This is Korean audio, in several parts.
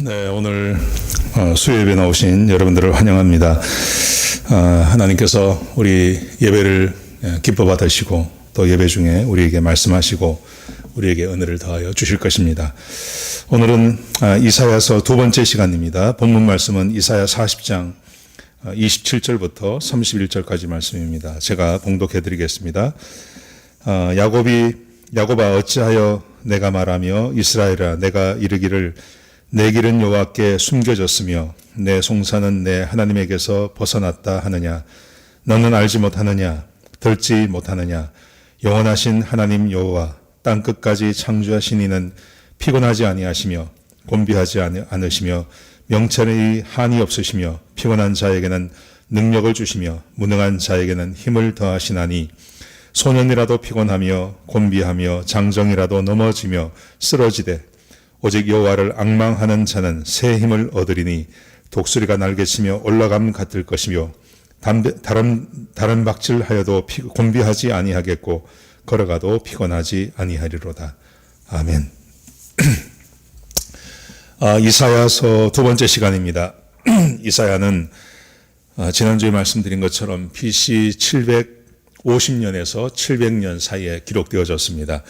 네, 오늘 수요예배 나오신 여러분들을 환영합니다. 하나님께서 우리 예배를 기뻐 받으시고 또 예배 중에 우리에게 말씀하시고 우리에게 은혜를 더하여 주실 것입니다. 오늘은 이사야서 두 번째 시간입니다. 본문 말씀은 이사야 40장 27절부터 31절까지 말씀입니다. 제가 봉독해 드리겠습니다. 야곱아 어찌하여 내가 말하며 이스라엘아 내가 이르기를 내 길은 여호와께 숨겨졌으며 내 송사는 내 하나님에게서 벗어났다 하느냐. 너는 알지 못하느냐 듣지 못하느냐. 영원하신 하나님 여호와 땅끝까지 창조하신 이는 피곤하지 아니하시며 곤비하지 않으시며 명철의 한이 없으시며 피곤한 자에게는 능력을 주시며 무능한 자에게는 힘을 더하시나니 소년이라도 피곤하며 곤비하며 장정이라도 넘어지며 쓰러지되 오직 여호와를 앙망하는 자는 새 힘을 얻으리니 독수리가 날개치며 올라감 같을 것이며 다른 박질하여도 곤비하지 아니하겠고 걸어가도 피곤하지 아니하리로다. 아멘. 이사야서 두 번째 시간입니다. 이사야는 지난주에 말씀드린 것처럼 BC 750년에서 700년 사이에 기록되어졌습니다.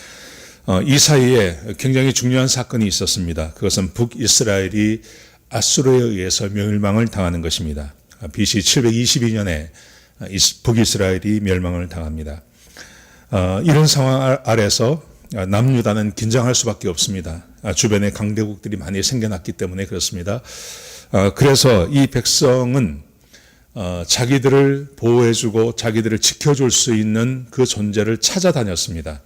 이 사이에 굉장히 중요한 사건이 있었습니다. 그것은 북이스라엘이 아수르에 의해서 멸망을 당하는 것입니다. BC 722년에 북이스라엘이 멸망을 당합니다. 이런 상황 아래서 남유다는 긴장할 수밖에 없습니다. 주변에 강대국들이 많이 생겨났기 때문에 그렇습니다. 그래서 이 백성은 자기들을 보호해주고 자기들을 지켜줄 수 있는 그 존재를 찾아다녔습니다.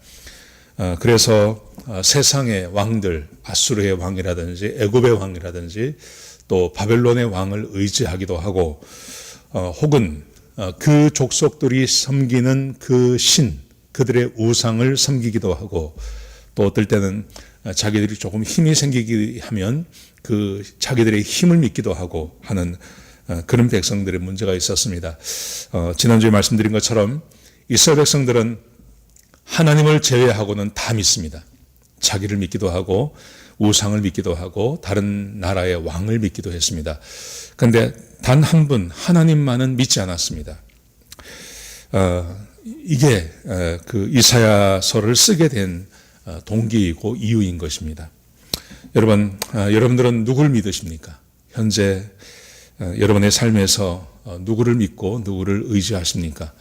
그래서 세상의 왕들, 아수르의 왕이라든지 애굽의 왕이라든지 또 바벨론의 왕을 의지하기도 하고 혹은 그 족속들이 섬기는 그 신, 그들의 우상을 섬기기도 하고 또 어떨 때는 자기들이 조금 힘이 생기기 하면 그 자기들의 힘을 믿기도 하고 하는 그런 백성들의 문제가 있었습니다. 지난주에 말씀드린 것처럼 이스라엘 백성들은 하나님을 제외하고는 다 믿습니다. 자기를 믿기도 하고 우상을 믿기도 하고 다른 나라의 왕을 믿기도 했습니다. 그런데 단 한 분 하나님만은 믿지 않았습니다. 이게 그 이사야서를 쓰게 된 동기이고 이유인 것입니다. 여러분들은 누구를 믿으십니까? 현재 여러분의 삶에서 누구를 믿고 누구를 의지하십니까?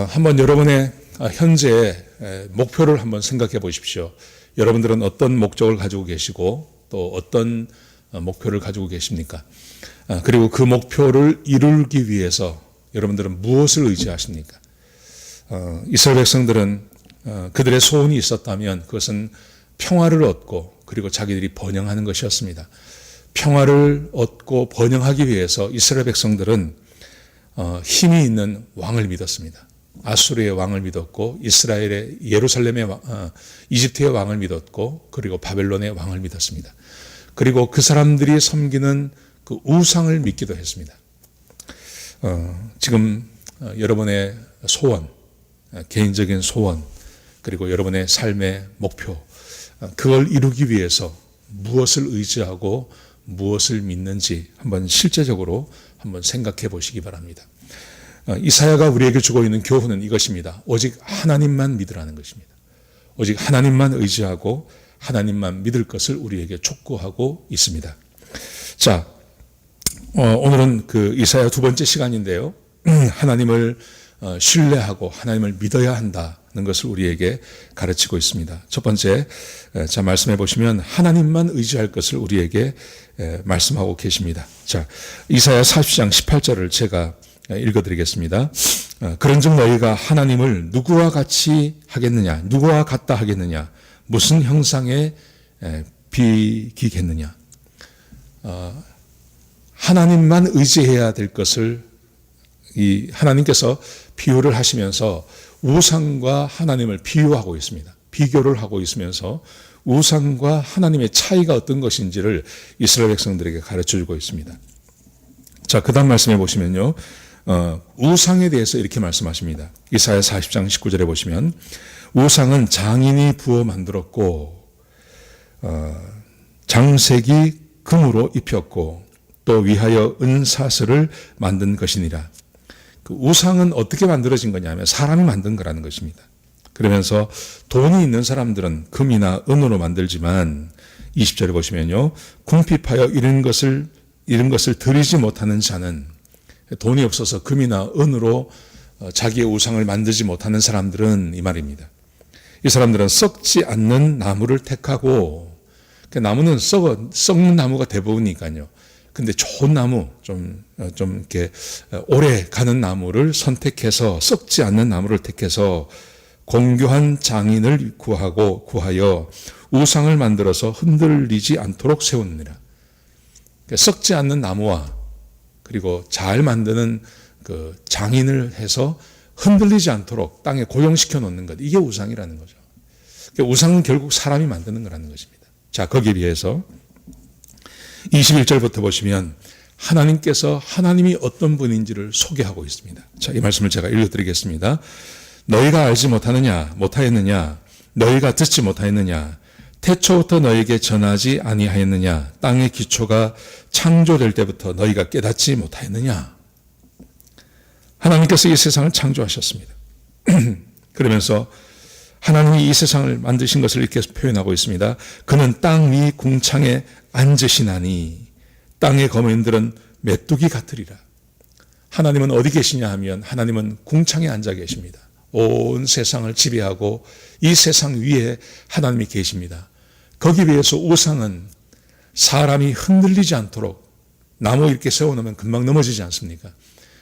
한번 여러분의 현재의 목표를 한번 생각해 보십시오. 여러분들은 어떤 목적을 가지고 계시고 또 어떤 목표를 가지고 계십니까? 그리고 그 목표를 이루기 위해서 여러분들은 무엇을 의지하십니까? 이스라엘 백성들은 그들의 소원이 있었다면 그것은 평화를 얻고 그리고 자기들이 번영하는 것이었습니다. 평화를 얻고 번영하기 위해서 이스라엘 백성들은 힘이 있는 왕을 믿었습니다. 아수르의 왕을 믿었고 이스라엘의 예루살렘의 이집트의 왕을 믿었고 그리고 바벨론의 왕을 믿었습니다. 그리고 그 사람들이 섬기는 그 우상을 믿기도 했습니다. 지금 여러분의 소원, 개인적인 소원 그리고 여러분의 삶의 목표 그걸 이루기 위해서 무엇을 의지하고 무엇을 믿는지 한번 실제적으로 한번 생각해 보시기 바랍니다. 이사야가 우리에게 주고 있는 교훈은 이것입니다. 오직 하나님만 믿으라는 것입니다. 오직 하나님만 의지하고 하나님만 믿을 것을 우리에게 촉구하고 있습니다. 자, 오늘은 그 이사야 두 번째 시간인데요. 하나님을 신뢰하고 하나님을 믿어야 한다는 것을 우리에게 가르치고 있습니다. 첫 번째, 자 말씀해 보시면 하나님만 의지할 것을 우리에게 말씀하고 계십니다. 자, 이사야 40장 18절을 제가 읽어드리겠습니다. 그런즉 너희가 하나님을 누구와 같이 하겠느냐? 누구와 같다 하겠느냐? 무슨 형상에 비기겠느냐? 하나님만 의지해야 될 것을 이 하나님께서 비유를 하시면서 우상과 하나님을 비유하고 있습니다. 비교를 하고 있으면서 우상과 하나님의 차이가 어떤 것인지를 이스라엘 백성들에게 가르쳐주고 있습니다. 자, 그 다음 말씀해 보시면요. 우상에 대해서 이렇게 말씀하십니다. 이사야 40장 19절에 보시면 우상은 장인이 부어 만들었고 장색이 금으로 입혔고 또 위하여 은사슬을 만든 것이니라. 그 우상은 어떻게 만들어진 거냐면 사람이 만든 거라는 것입니다. 그러면서 돈이 있는 사람들은 금이나 은으로 만들지만 20절에 보시면요, 궁핍하여 이런 것을 드리지 못하는 자는, 돈이 없어서 금이나 은으로 자기의 우상을 만들지 못하는 사람들은 이 말입니다. 이 사람들은 썩지 않는 나무를 택하고, 나무는 썩는 나무가 대부분이니까요. 근데 좋은 나무, 좀 이렇게 오래 가는 나무를 선택해서, 썩지 않는 나무를 택해서 공교한 장인을 구하여 우상을 만들어서 흔들리지 않도록 세우느니라. 썩지 않는 나무와 그리고 잘 만드는 그 장인을 해서 흔들리지 않도록 땅에 고정시켜 놓는 것, 이게 우상이라는 거죠. 우상은 결국 사람이 만드는 거라는 것입니다. 자, 거기에 비해서 21절부터 보시면 하나님이 어떤 분인지를 소개하고 있습니다. 자, 이 말씀을 제가 읽어드리겠습니다. 너희가 알지 못하였느냐? 너희가 듣지 못하였느냐? 태초부터 너희에게 전하지 아니하였느냐? 땅의 기초가 창조될 때부터 너희가 깨닫지 못하였느냐? 하나님께서 이 세상을 창조하셨습니다. 그러면서 하나님이 이 세상을 만드신 것을 이렇게 표현하고 있습니다. 그는 땅 위 궁창에 앉으시나니 땅의 거민들은 메뚜기 같으리라. 하나님은 어디 계시냐 하면 하나님은 궁창에 앉아 계십니다. 온 세상을 지배하고 이 세상 위에 하나님이 계십니다. 거기에 비해서 우상은 사람이 흔들리지 않도록, 나무 이렇게 세워놓으면 금방 넘어지지 않습니까?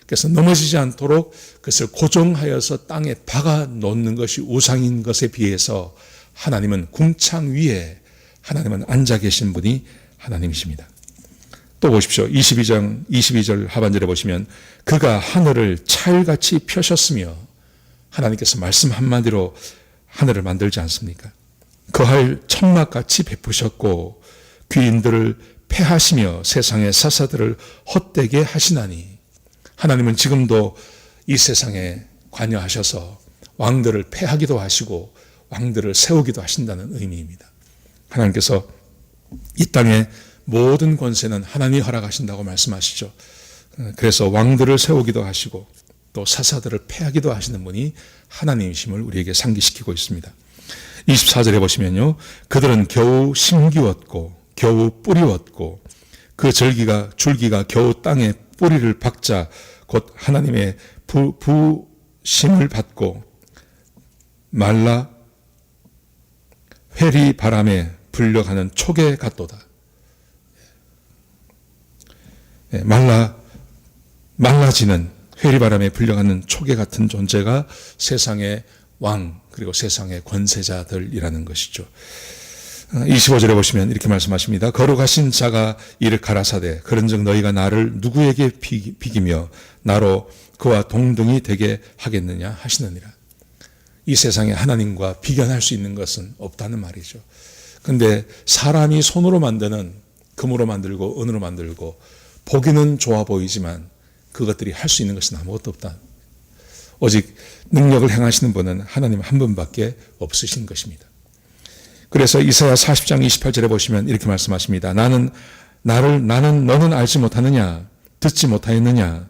그래서 넘어지지 않도록 그것을 고정하여서 땅에 박아 놓는 것이 우상인 것에 비해서 하나님은 궁창 위에 하나님은 앉아 계신 분이 하나님이십니다. 또 보십시오. 22절 하반절에 보시면 그가 하늘을 찰같이 펴셨으며, 하나님께서 말씀 한마디로 하늘을 만들지 않습니까? 거할 천막같이 베푸셨고 귀인들을 패하시며 세상의 사사들을 헛되게 하시나니, 하나님은 지금도 이 세상에 관여하셔서 왕들을 패하기도 하시고 왕들을 세우기도 하신다는 의미입니다. 하나님께서 이 땅의 모든 권세는 하나님이 허락하신다고 말씀하시죠. 그래서 왕들을 세우기도 하시고 또 사사들을 패하기도 하시는 분이 하나님이심을 우리에게 상기시키고 있습니다. 24절에 보시면요, 그들은 겨우 심기웠고 겨우 뿌리웠고 그 줄기가 겨우 땅에 뿌리를 박자 곧 하나님의 부심을 받고 말라 회리 바람에 불려가는 촉에 같도다. 말라지는 회리바람에 불려가는 촉에 같은 존재가 세상의 왕 그리고 세상의 권세자들이라는 것이죠. 25절에 보시면 이렇게 말씀하십니다. 거룩하신 자가 이를 가라사대 그런즉 너희가 나를 누구에게 비기며 나로 그와 동등이 되게 하겠느냐 하시느니라. 이 세상에 하나님과 비견할 수 있는 것은 없다는 말이죠. 근데 사람이 손으로 만드는, 금으로 만들고 은으로 만들고 보기는 좋아 보이지만 그것들이 할 수 있는 것은 아무것도 없다. 오직 능력을 행하시는 분은 하나님 한 분밖에 없으신 것입니다. 그래서 이사야 40장 28절에 보시면 이렇게 말씀하십니다. 너는 알지 못하느냐? 듣지 못하였느냐?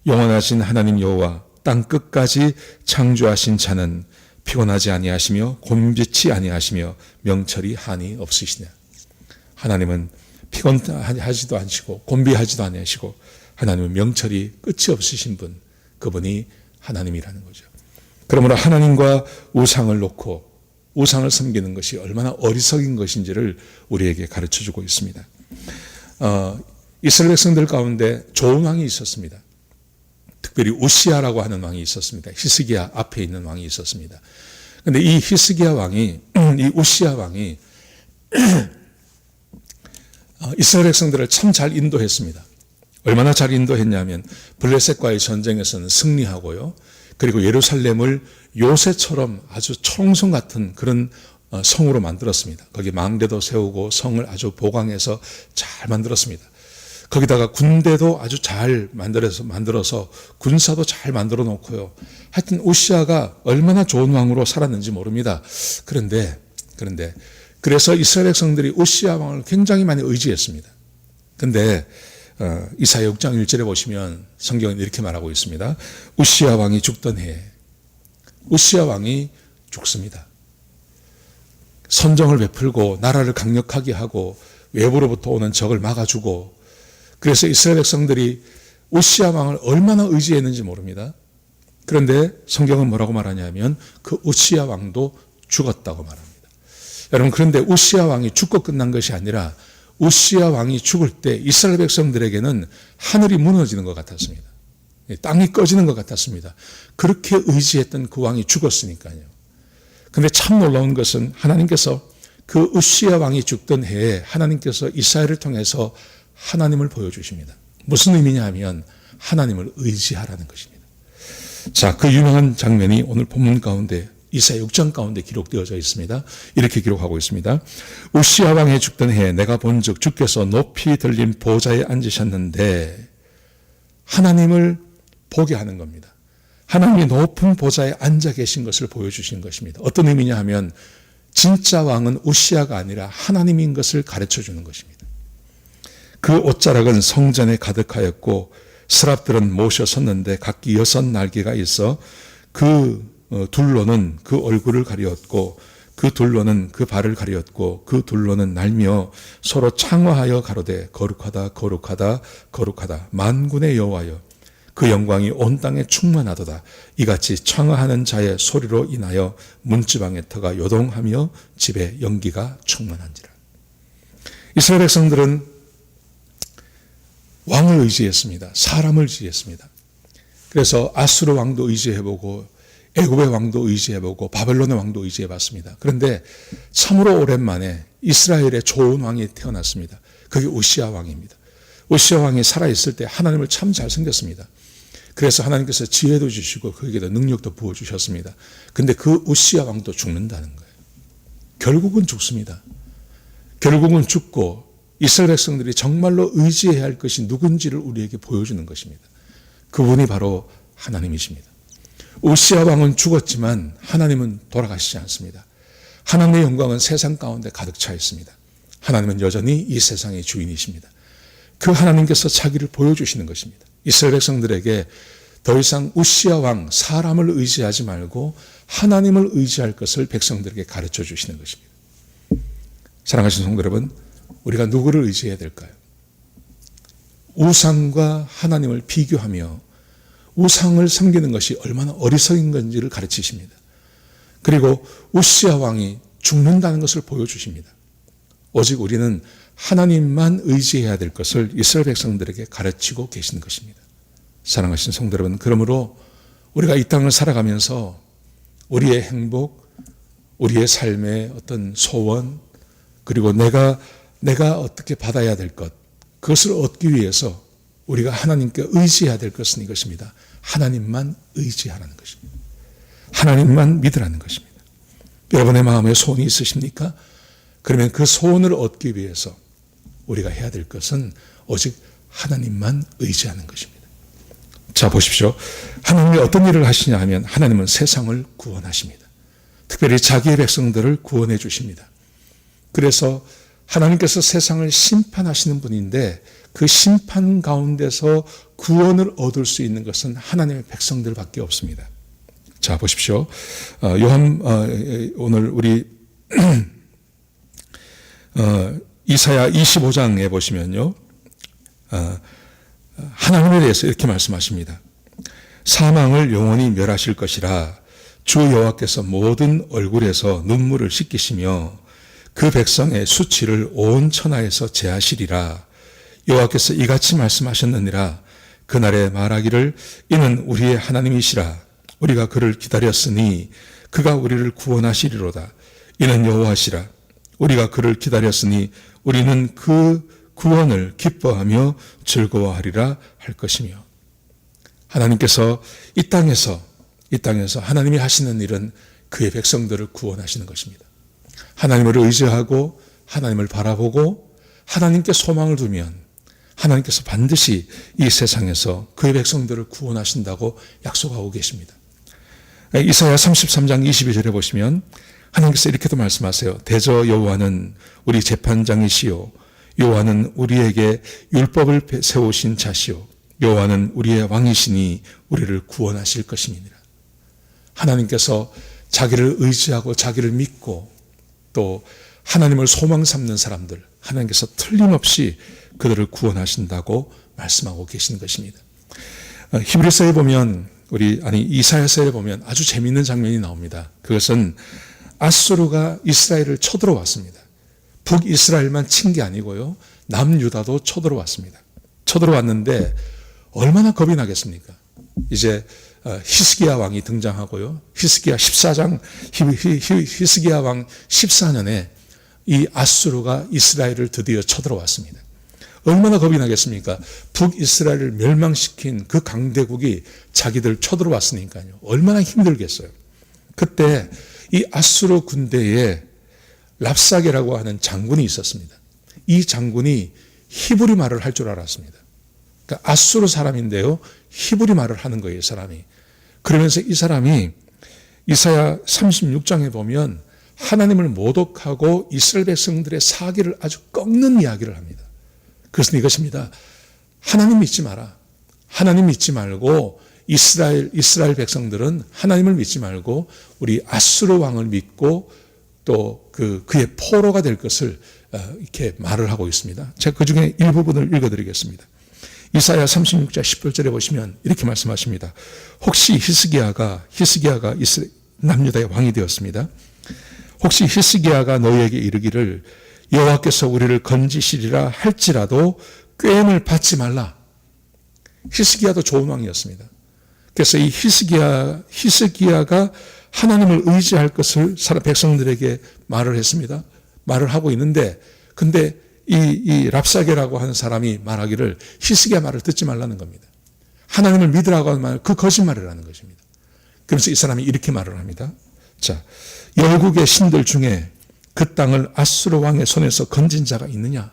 영원하신 하나님 여호와 땅 끝까지 창조하신 자는 피곤하지 아니하시며 곤비치 아니하시며 명철이 한이 없으시냐. 하나님은 피곤하지도 않으시고 곤비하지도 아니하시고 하나님은 명철이 끝이 없으신 분, 그분이 하나님이라는 거죠. 그러므로 하나님과 우상을 놓고 우상을 섬기는 것이 얼마나 어리석인 것인지를 우리에게 가르쳐주고 있습니다. 이스라엘 백성들 가운데 좋은 왕이 있었습니다. 특별히 우시아라고 하는 왕이 있었습니다. 히스기야 앞에 있는 왕이 있었습니다. 그런데 이 히스기야 왕이, 이 우시아 왕이 이스라엘 백성들을 참 잘 인도했습니다. 얼마나 잘 인도했냐면 블레셋과의 전쟁에서는 승리하고요. 그리고 예루살렘을 요새처럼 아주 초롱성 같은 그런 성으로 만들었습니다. 거기 망대도 세우고 성을 아주 보강해서 잘 만들었습니다. 거기다가 군대도 아주 잘 만들어서 군사도 잘 만들어 놓고요. 하여튼 우시아가 얼마나 좋은 왕으로 살았는지 모릅니다. 그래서 이스라엘 백성들이 우시아 왕을 굉장히 많이 의지했습니다. 근데 이사야 6장 1절에 보시면 성경은 이렇게 말하고 있습니다. 우시야 왕이 죽던 해에 우시야 왕이 죽습니다. 선정을 베풀고 나라를 강력하게 하고 외부로부터 오는 적을 막아주고, 그래서 이스라엘 백성들이 우시야 왕을 얼마나 의지했는지 모릅니다. 그런데 성경은 뭐라고 말하냐면 그 우시야 왕도 죽었다고 말합니다. 여러분, 그런데 우시야 왕이 죽고 끝난 것이 아니라 우시야 왕이 죽을 때 이스라엘 백성들에게는 하늘이 무너지는 것 같았습니다. 땅이 꺼지는 것 같았습니다. 그렇게 의지했던 그 왕이 죽었으니까요. 그런데 참 놀라운 것은 하나님께서 그 우시야 왕이 죽던 해에 하나님께서 이사야를 통해서 하나님을 보여주십니다. 무슨 의미냐 하면 하나님을 의지하라는 것입니다. 자, 그 유명한 장면이 오늘 본문 가운데 이사야 6장 가운데 기록되어져 있습니다. 이렇게 기록하고 있습니다. 우시야 왕이 죽던 해에 내가 본즉 주께서 높이 들린 보좌에 앉으셨는데, 하나님을 보게 하는 겁니다. 하나님이 높은 보좌에 앉아 계신 것을 보여주신 것입니다. 어떤 의미냐 하면 진짜 왕은 우시야가 아니라 하나님인 것을 가르쳐 주는 것입니다. 그 옷자락은 성전에 가득하였고 스랍들은 모셔 섰는데 각기 6날개가 있어 그 둘로는 그 얼굴을 가리었고 그 둘로는 그 발을 가리었고 그 둘로는 날며 서로 창화하여 가로되 거룩하다 거룩하다 거룩하다 만군의 여호와여 그 영광이 온 땅에 충만하도다. 이같이 창화하는 자의 소리로 인하여 문지방의 터가 요동하며 집에 연기가 충만한지라. 이스라엘 백성들은 왕을 의지했습니다. 사람을 의지했습니다. 그래서 아수르 왕도 의지해보고 애굽의 왕도 의지해보고 바벨론의 왕도 의지해봤습니다. 그런데 참으로 오랜만에 이스라엘의 좋은 왕이 태어났습니다. 그게 우시야 왕입니다. 우시야 왕이 살아있을 때 하나님을 참 잘 섬겼습니다. 그래서 하나님께서 지혜도 주시고 그에게도 능력도 부어주셨습니다. 근데 그 우시야 왕도 죽는다는 거예요. 결국은 죽습니다. 결국은 죽고 이스라엘 백성들이 정말로 의지해야 할 것이 누군지를 우리에게 보여주는 것입니다. 그분이 바로 하나님이십니다. 우시야 왕은 죽었지만 하나님은 돌아가시지 않습니다. 하나님의 영광은 세상 가운데 가득 차 있습니다. 하나님은 여전히 이 세상의 주인이십니다. 그 하나님께서 자기를 보여주시는 것입니다. 이스라엘 백성들에게 더 이상 우시야 왕 사람을 의지하지 말고 하나님을 의지할 것을 백성들에게 가르쳐 주시는 것입니다. 사랑하시는 성도 여러분, 우리가 누구를 의지해야 될까요? 우상과 하나님을 비교하며 우상을 섬기는 것이 얼마나 어리석인 건지를 가르치십니다. 그리고 우시야 왕이 죽는다는 것을 보여주십니다. 오직 우리는 하나님만 의지해야 될 것을 이스라엘 백성들에게 가르치고 계시는 것입니다. 사랑하시는 성도 여러분, 그러므로 우리가 이 땅을 살아가면서 우리의 행복, 우리의 삶의 어떤 소원, 그리고 내가 어떻게 받아야 될 것, 그것을 얻기 위해서 우리가 하나님께 의지해야 될 것은 이것입니다. 하나님만 의지하라는 것입니다. 하나님만 믿으라는 것입니다. 여러분의 마음에 소원이 있으십니까? 그러면 그 소원을 얻기 위해서 우리가 해야 될 것은 오직 하나님만 의지하는 것입니다. 자, 보십시오. 하나님이 어떤 일을 하시냐 하면 하나님은 세상을 구원하십니다. 특별히 자기의 백성들을 구원해 주십니다. 그래서 하나님께서 세상을 심판하시는 분인데 그 심판 가운데서 구원을 얻을 수 있는 것은 하나님의 백성들밖에 없습니다. 자, 보십시오. 오늘 우리 이사야 25장에 보시면요, 하나님에 대해서 이렇게 말씀하십니다. 사망을 영원히 멸하실 것이라 주 여호와께서 모든 얼굴에서 눈물을 씻기시며 그 백성의 수치를 온 천하에서 제하시리라. 여호와께서 이같이 말씀하셨느니라. 그날에 말하기를 이는 우리의 하나님이시라. 우리가 그를 기다렸으니 그가 우리를 구원하시리로다. 이는 여호와시라. 우리가 그를 기다렸으니 우리는 그 구원을 기뻐하며 즐거워하리라 할 것이며. 하나님께서 이 땅에서 하나님이 하시는 일은 그의 백성들을 구원하시는 것입니다. 하나님을 의지하고 하나님을 바라보고 하나님께 소망을 두면 하나님께서 반드시 이 세상에서 그의 백성들을 구원하신다고 약속하고 계십니다. 이사야 33장 22절에 보시면 하나님께서 이렇게도 말씀하세요. 대저 여호와는 우리 재판장이시요 여호와는 우리에게 율법을 세우신 자시오. 여호와는 우리의 왕이시니 우리를 구원하실 것임이니라. 하나님께서 자기를 의지하고 자기를 믿고 또 하나님을 소망 삼는 사람들, 하나님께서 틀림없이 그들을 구원하신다고 말씀하고 계신 것입니다. 히브리서에 보면 이사야서에 보면 아주 재미있는 장면이 나옵니다. 그것은 아수르가 이스라엘을 쳐들어왔습니다. 북이스라엘만 친 게 아니고요, 남유다도 쳐들어왔습니다. 쳐들어왔는데 얼마나 겁이 나겠습니까? 이제 히스기야 왕이 등장하고요, 히스기야 14장, 히스기야 왕 14년에 이 아수르가 이스라엘을 드디어 쳐들어왔습니다. 얼마나 겁이 나겠습니까? 북이스라엘을 멸망시킨 그 강대국이 자기들 쳐들어왔으니까요. 얼마나 힘들겠어요. 그때 이 아수르 군대에 랍사게라고 하는 장군이 있었습니다. 이 장군이 히브리 말을 할 줄 알았습니다. 그러니까 아수르 사람인데요, 히브리 말을 하는 거예요, 이 사람이. 그러면서 이 사람이 이사야 36장에 보면 하나님을 모독하고 이스라엘 백성들의 사기를 아주 꺾는 이야기를 합니다. 그것은 이것입니다. 하나님 믿지 마라. 하나님 믿지 말고 이스라엘 백성들은 하나님을 믿지 말고 우리 아수르 왕을 믿고 또 그의 포로가 될 것을 이렇게 말을 하고 있습니다. 제가 그 중에 일부분을 읽어드리겠습니다. 이사야 36장 18절에 보시면 이렇게 말씀하십니다. 혹시 히스기야가 남유다의 왕이 되었습니다. 혹시 히스기야가 너희에게 이르기를 여호와께서 우리를 건지시리라 할지라도 꾀임을 받지 말라. 히스기야도 좋은 왕이었습니다. 그래서 이 히스기야가 하나님을 의지할 것을 백성들에게 말을 했습니다. 말을 하고 있는데, 근데 이 랍사게라고 하는 사람이 말하기를 히스기야 말을 듣지 말라는 겁니다. 하나님을 믿으라고 하는 말, 그 거짓말이라는 것입니다. 그래서 이 사람이 이렇게 말을 합니다. 자, 열국의 신들 중에 그 땅을 아수르 왕의 손에서 건진 자가 있느냐?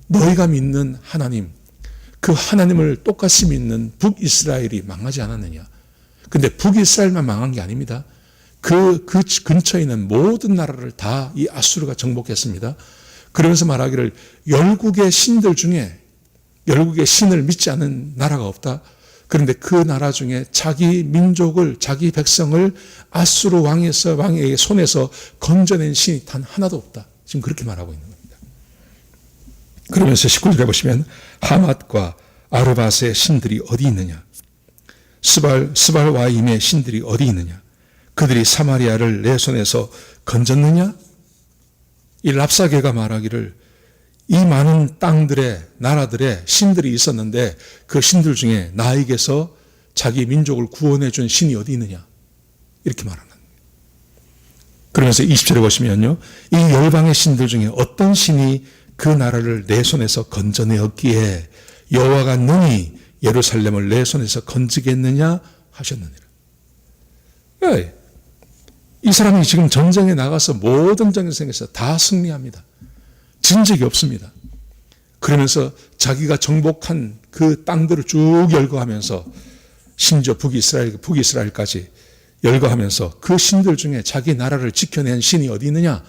너희가 믿는 하나님, 그 하나님을 똑같이 믿는 북이스라엘이 망하지 않았느냐? 근데 북이스라엘만 망한 게 아닙니다. 그 근처에 있는 모든 나라를 다 이 아수르가 정복했습니다. 그러면서 말하기를 열국의 신들 중에 열국의 신을 믿지 않는 나라가 없다. 그런데 그 나라 중에 자기 민족을, 자기 백성을 아수르 왕의 손에서 건져낸 신이 단 하나도 없다. 지금 그렇게 말하고 있는 겁니다. 그러면서 19절에 보시면 하맛과 아르밧의 신들이 어디 있느냐? 스발와임의 신들이 어디 있느냐? 그들이 사마리아를 내 손에서 건졌느냐? 이 랍사게가 말하기를 이 많은 땅들의 나라들의 신들이 있었는데 그 신들 중에 나에게서 자기 민족을 구원해 준 신이 어디 있느냐? 이렇게 말하는 거예요. 그러면서 20절에 보시면요, 이 열방의 신들 중에 어떤 신이 그 나라를 내 손에서 건져내었기에 여호와가 능히 예루살렘을 내 손에서 건지겠느냐 하셨느니라. 이 사람이 지금 전쟁에 나가서 모든 전쟁에서 다 승리합니다. 진 적이 없습니다. 그러면서 자기가 정복한 그 땅들을 쭉 열거하면서 심지어 북이스라엘까지 열거하면서 그 신들 중에 자기 나라를 지켜낸 신이 어디 있느냐?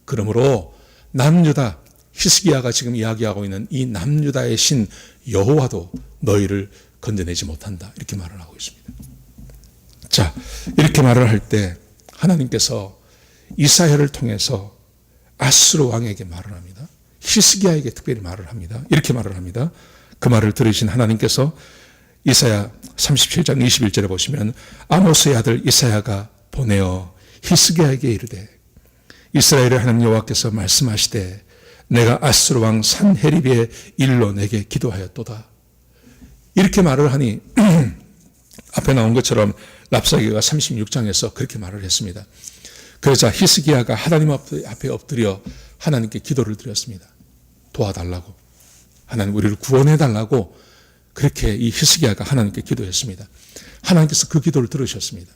그러므로 남유다, 히스기야가 지금 이야기하고 있는 이 남유다의 신 여호와도 너희를 건져내지 못한다. 이렇게 말을 하고 있습니다. 자, 이렇게 말을 할 때 하나님께서 이사야를 통해서 아수르 왕에게 말을 합니다. 히스기야에게 특별히 말을 합니다. 이렇게 말을 합니다. 그 말을 들으신 하나님께서 이사야 37장 21절에 보시면 아모스의 아들 이사야가 보내어 히스기야에게 이르되 이스라엘의 하나님 여호와께서 말씀하시되 내가 아수르 왕 산헤립의 일로 내게 기도하였도다. 이렇게 말을 하니 앞에 나온 것처럼 랍사게가 36장에서 그렇게 말을 했습니다. 그러자 히스기야가 하나님 앞에 엎드려 하나님께 기도를 드렸습니다. 도와달라고, 하나님 우리를 구원해달라고 그렇게 이 히스기야가 하나님께 기도했습니다. 하나님께서 그 기도를 들으셨습니다.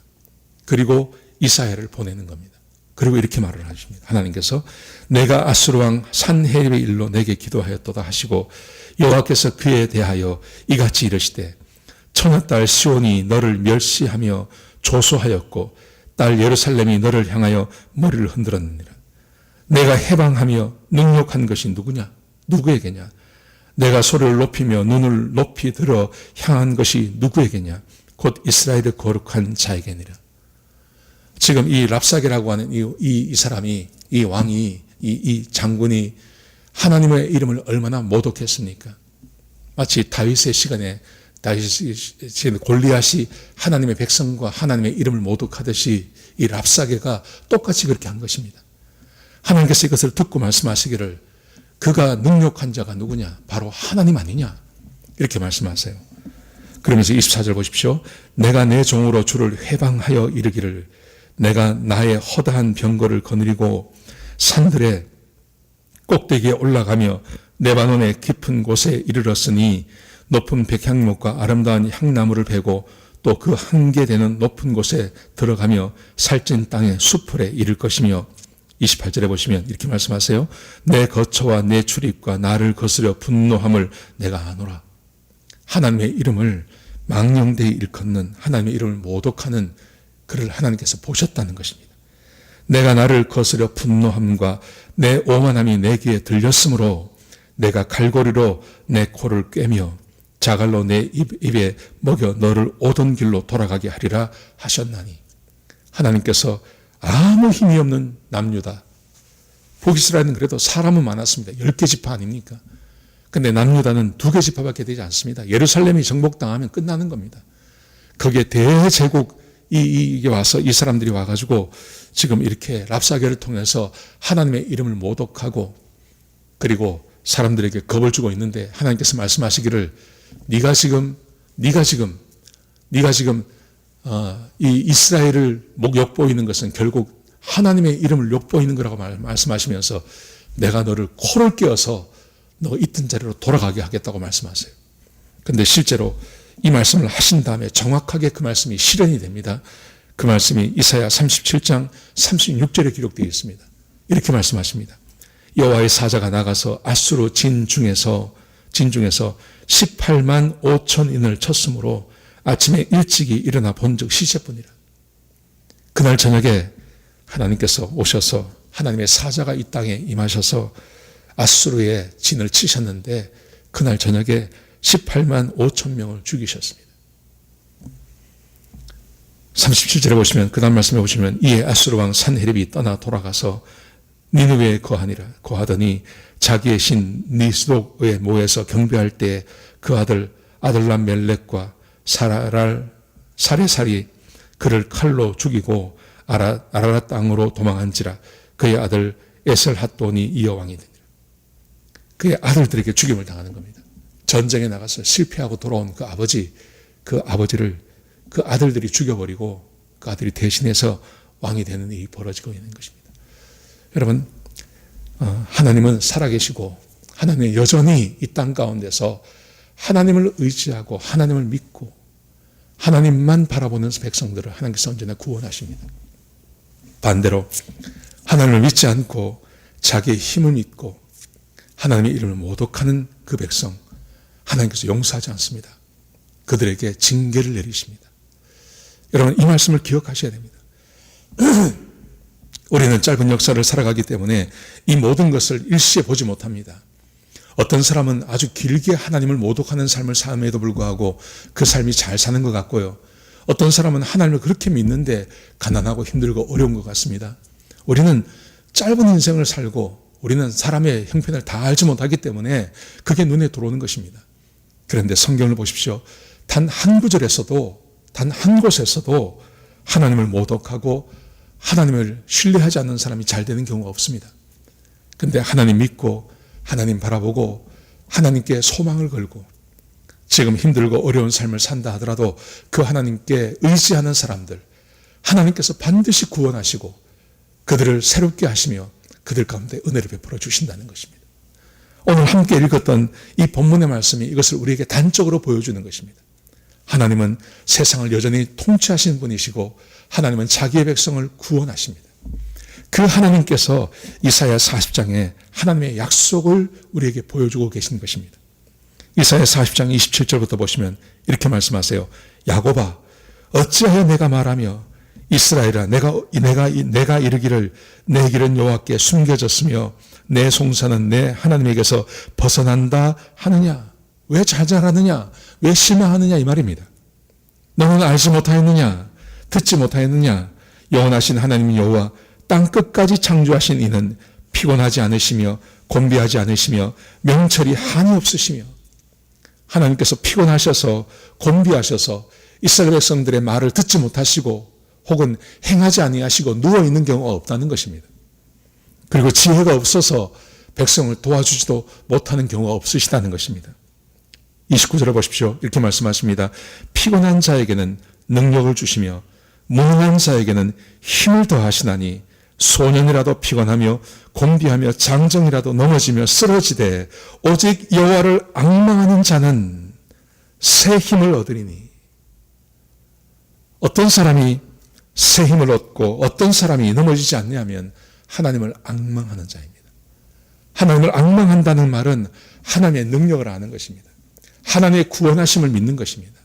그리고 이사야를 보내는 겁니다. 그리고 이렇게 말을 하십니다. 하나님께서 내가 아수르 왕 산헤립의 일로 내게 기도하였도다 하시고 여호와께서 그에 대하여 이같이 이르시되 처녀딸 시온이 너를 멸시하며 조소하였고 딸 예루살렘이 너를 향하여 머리를 흔들었느니라. 내가 해방하며 능욕한 것이 누구냐? 누구에게냐? 내가 소리를 높이며 눈을 높이 들어 향한 것이 누구에게냐? 곧 이스라엘의 거룩한 자에게니라. 지금 이 랍사게라고 하는 이 사람이, 이 왕이, 이 장군이 하나님의 이름을 얼마나 모독했습니까? 마치 다윗의 시간에 골리앗이 하나님의 백성과 하나님의 이름을 모독하듯이 이 랍사게가 똑같이 그렇게 한 것입니다. 하나님께서 이것을 듣고 말씀하시기를 그가 능력한 자가 누구냐? 바로 하나님 아니냐? 이렇게 말씀하세요. 그러면서 24절 보십시오. 내가 내 종으로 주를 회방하여 이르기를 내가 나의 허다한 병거를 거느리고 산들의 꼭대기에 올라가며 레바논의 깊은 곳에 이르렀으니 높은 백향목과 아름다운 향나무를 베고 또 그 한계 되는 높은 곳에 들어가며 살찐 땅의 수풀에 이를 것이며 28절에 보시면 이렇게 말씀하세요. 내 거처와 내 출입과 나를 거스려 분노함을 내가 아노라. 하나님의 이름을 망령되이 일컫는 하나님의 이름을 모독하는 그를 하나님께서 보셨다는 것입니다. 내가 나를 거스려 분노함과 내 오만함이 내 귀에 들렸으므로 내가 갈고리로 내 코를 꿰며 자갈로 내 입에 먹여 너를 오던 길로 돌아가게 하리라 하셨나니. 하나님께서 아무 힘이 없는 남유다. 북이스라엘은 그래도 사람은 많았습니다. 10개 지파 아닙니까? 근데 남유다는 2개 지파밖에 되지 않습니다. 예루살렘이 정복당하면 끝나는 겁니다. 거기에 대제국 이게 와서 이 사람들이 와가지고 지금 이렇게 랍사게를 통해서 하나님의 이름을 모독하고 그리고 사람들에게 겁을 주고 있는데 하나님께서 말씀하시기를 네가 지금 이 이스라엘을 욕보이는 것은 결국 하나님의 이름을 욕보이는 거라고 말씀하시면서 내가 너를 코를 꿰어서 너 있던 자리로 돌아가게 하겠다고 말씀하세요. 그런데 실제로 이 말씀을 하신 다음에 정확하게 그 말씀이 실현이 됩니다. 그 말씀이 이사야 37장 36절에 기록되어 있습니다. 이렇게 말씀하십니다. 여호와의 사자가 나가서 아수르 진 중에서 18만 5천인을 쳤으므로 아침에 일찍이 일어나 본즉 시체뿐이라. 그날 저녁에 하나님께서 오셔서 하나님의 사자가 이 땅에 임하셔서 아수르의 진을 치셨는데 그날 저녁에 18만 5천 명을 죽이셨습니다. 37절에 보시면 그 다음 말씀에 보시면 이에 아수르 왕 산헤립이 떠나 돌아가서 니느웨에 거하더니 자기의 신 니스독의 모에서 경배할 때 그 아들 아들람 멜렉과 사레살이 그를 칼로 죽이고 아라랏 땅으로 도망한지라. 그의 아들 에셀핫돈이 이어 왕이 되니라. 그의 아들들에게 죽임을 당하는 겁니다. 전쟁에 나가서 실패하고 돌아온 그 아버지를 그 아들들이 죽여버리고 그 아들이 대신해서 왕이 되는 일이 벌어지고 있는 것입니다. 여러분, 하나님은 살아계시고 하나님은 여전히 이 땅 가운데서 하나님을 의지하고 하나님을 믿고 하나님만 바라보는 백성들을 하나님께서 언제나 구원하십니다. 반대로 하나님을 믿지 않고 자기의 힘을 믿고 하나님의 이름을 모독하는 그 백성 하나님께서 용서하지 않습니다. 그들에게 징계를 내리십니다. 여러분, 이 말씀을 기억하셔야 됩니다. 우리는 짧은 역사를 살아가기 때문에 이 모든 것을 일시에 보지 못합니다. 어떤 사람은 아주 길게 하나님을 모독하는 삶을 삶에도 불구하고 그 삶이 잘 사는 것 같고요. 어떤 사람은 하나님을 그렇게 믿는데 가난하고 힘들고 어려운 것 같습니다. 우리는 짧은 인생을 살고 우리는 사람의 형편을 다 알지 못하기 때문에 그게 눈에 들어오는 것입니다. 그런데 성경을 보십시오. 단 한 구절에서도 단 한 곳에서도 하나님을 모독하고 하나님을 신뢰하지 않는 사람이 잘 되는 경우가 없습니다. 그런데 하나님 믿고 하나님 바라보고 하나님께 소망을 걸고 지금 힘들고 어려운 삶을 산다 하더라도 그 하나님께 의지하는 사람들 하나님께서 반드시 구원하시고 그들을 새롭게 하시며 그들 가운데 은혜를 베풀어 주신다는 것입니다. 오늘 함께 읽었던 이 본문의 말씀이 이것을 우리에게 단적으로 보여주는 것입니다. 하나님은 세상을 여전히 통치하시는 분이시고 하나님은 자기의 백성을 구원하십니다. 그 하나님께서 이사야 40장에 하나님의 약속을 우리에게 보여주고 계신 것입니다. 이사야 40장 27절부터 보시면 이렇게 말씀하세요. 야곱아, 어찌하여 내가 말하며 이스라엘아, 내가 이르기를 내 길은 여호와께 숨겨졌으며 내 송사는 내 하나님에게서 벗어난다 하느냐? 왜 좌절하느냐? 왜 실망하느냐? 이 말입니다. 너는 알지 못하였느냐? 듣지 못하였느냐? 영원하신 하나님 여호와 땅 끝까지 창조하신 이는 피곤하지 않으시며 곤비하지 않으시며 명철이 한이 없으시며, 하나님께서 피곤하셔서 곤비하셔서 이스라엘 백성들의 말을 듣지 못하시고 혹은 행하지 아니하시고 누워있는 경우가 없다는 것입니다. 그리고 지혜가 없어서 백성을 도와주지도 못하는 경우가 없으시다는 것입니다. 29절을 보십시오. 이렇게 말씀하십니다. 피곤한 자에게는 능력을 주시며 무능한 자에게는 힘을 더하시나니 소년이라도 피곤하며 곤비하며 장정이라도 넘어지며 쓰러지되 오직 여호와를 앙망하는 자는 새 힘을 얻으리니. 어떤 사람이 새 힘을 얻고 어떤 사람이 넘어지지 않냐면 하나님을 앙망하는 자입니다. 하나님을 앙망한다는 말은 하나님의 능력을 아는 것입니다. 하나님의 구원하심을 믿는 것입니다.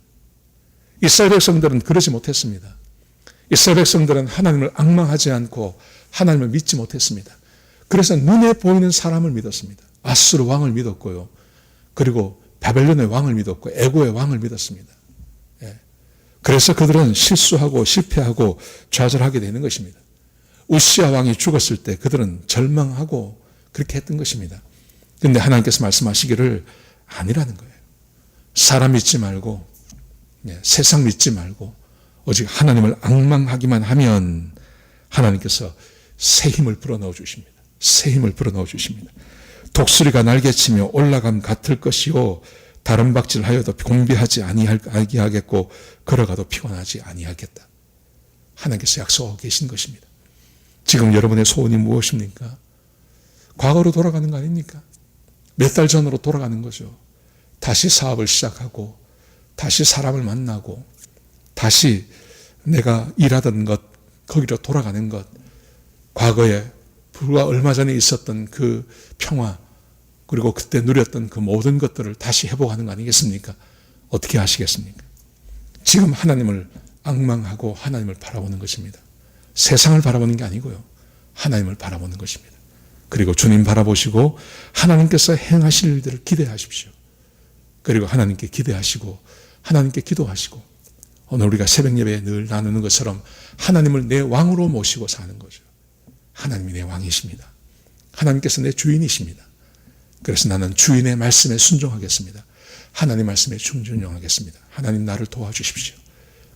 이스라엘 백성들은 그러지 못했습니다. 이스라엘 백성들은 하나님을 앙망하지 않고 하나님을 믿지 못했습니다. 그래서 눈에 보이는 사람을 믿었습니다. 아수르 왕을 믿었고요. 그리고 바벨론의 왕을 믿었고 애고의 왕을 믿었습니다. 그래서 그들은 실수하고 실패하고 좌절하게 되는 것입니다. 우시아 왕이 죽었을 때 그들은 절망하고 그렇게 했던 것입니다. 그런데 하나님께서 말씀하시기를 아니라는 거예요. 사람 믿지 말고 세상 믿지 말고 오직 하나님을 앙망하기만 하면 하나님께서 새 힘을 불어넣어 주십니다. 새 힘을 불어넣어 주십니다. 독수리가 날개치며 올라감 같을 것이요 다른 박질하여도 곤비하지 아니하겠고 걸어가도 피곤하지 아니하겠다. 하나님께서 약속하고 계신 것입니다. 지금 여러분의 소원이 무엇입니까? 과거로 돌아가는 거 아닙니까? 몇 달 전으로 돌아가는 거죠. 다시 사업을 시작하고 다시 사람을 만나고 다시 내가 일하던 것 거기로 돌아가는 것, 과거에 불과 얼마 전에 있었던 그 평화 그리고 그때 누렸던 그 모든 것들을 다시 회복하는 거 아니겠습니까? 어떻게 하시겠습니까? 지금 하나님을 앙망하고 하나님을 바라보는 것입니다. 세상을 바라보는 게 아니고요. 하나님을 바라보는 것입니다. 그리고 주님 바라보시고 하나님께서 행하실 일들을 기대하십시오. 그리고 하나님께 기대하시고 하나님께 기도하시고 오늘 우리가 새벽 예배에 늘 나누는 것처럼 하나님을 내 왕으로 모시고 사는 거죠. 하나님이 내 왕이십니다. 하나님께서 내 주인이십니다. 그래서 나는 주인의 말씀에 순종하겠습니다. 하나님 말씀에 충준용하겠습니다. 하나님 나를 도와주십시오.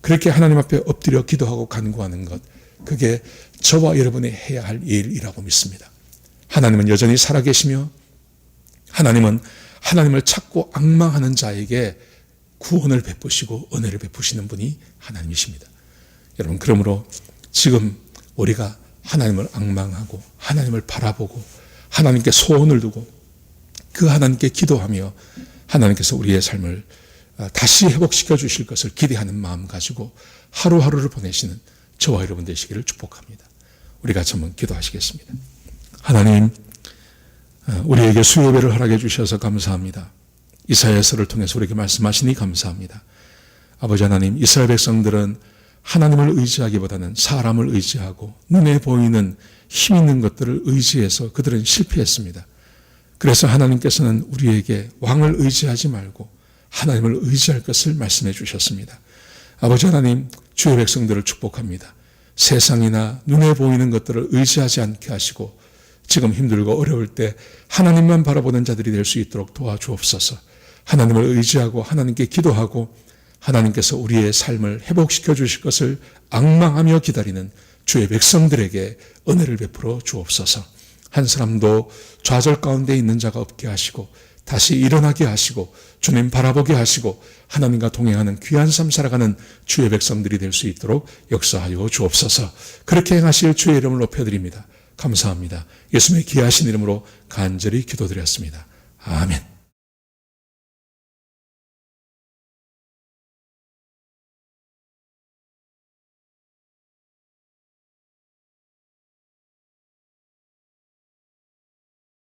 그렇게 하나님 앞에 엎드려 기도하고 간구하는 것, 그게 저와 여러분이 해야 할 일이라고 믿습니다. 하나님은 여전히 살아계시며 하나님은 하나님을 찾고 앙망하는 자에게 구원을 베푸시고 은혜를 베푸시는 분이 하나님이십니다. 여러분, 그러므로 지금 우리가 하나님을 앙망하고 하나님을 바라보고 하나님께 소원을 두고 그 하나님께 기도하며 하나님께서 우리의 삶을 다시 회복시켜 주실 것을 기대하는 마음 가지고 하루하루를 보내시는 저와 여러분 되시기를 축복합니다. 우리 같이 한번 기도하시겠습니다. 하나님, 우리에게 수요예배를 허락해 주셔서 감사합니다. 이사야서를 통해서 우리에게 말씀하시니 감사합니다. 아버지 하나님, 이스라엘 백성들은 하나님을 의지하기보다는 사람을 의지하고 눈에 보이는 힘 있는 것들을 의지해서 그들은 실패했습니다. 그래서 하나님께서는 우리에게 왕을 의지하지 말고 하나님을 의지할 것을 말씀해 주셨습니다. 아버지 하나님, 주의 백성들을 축복합니다. 세상이나 눈에 보이는 것들을 의지하지 않게 하시고 지금 힘들고 어려울 때 하나님만 바라보는 자들이 될 수 있도록 도와주옵소서. 하나님을 의지하고 하나님께 기도하고 하나님께서 우리의 삶을 회복시켜 주실 것을 앙망하며 기다리는 주의 백성들에게 은혜를 베풀어 주옵소서. 한 사람도 좌절 가운데 있는 자가 없게 하시고 다시 일어나게 하시고 주님 바라보게 하시고 하나님과 동행하는 귀한 삶 살아가는 주의 백성들이 될 수 있도록 역사하여 주옵소서. 그렇게 행하실 주의 이름을 높여드립니다. 감사합니다. 예수님의 귀하신 이름으로 간절히 기도드렸습니다. 아멘.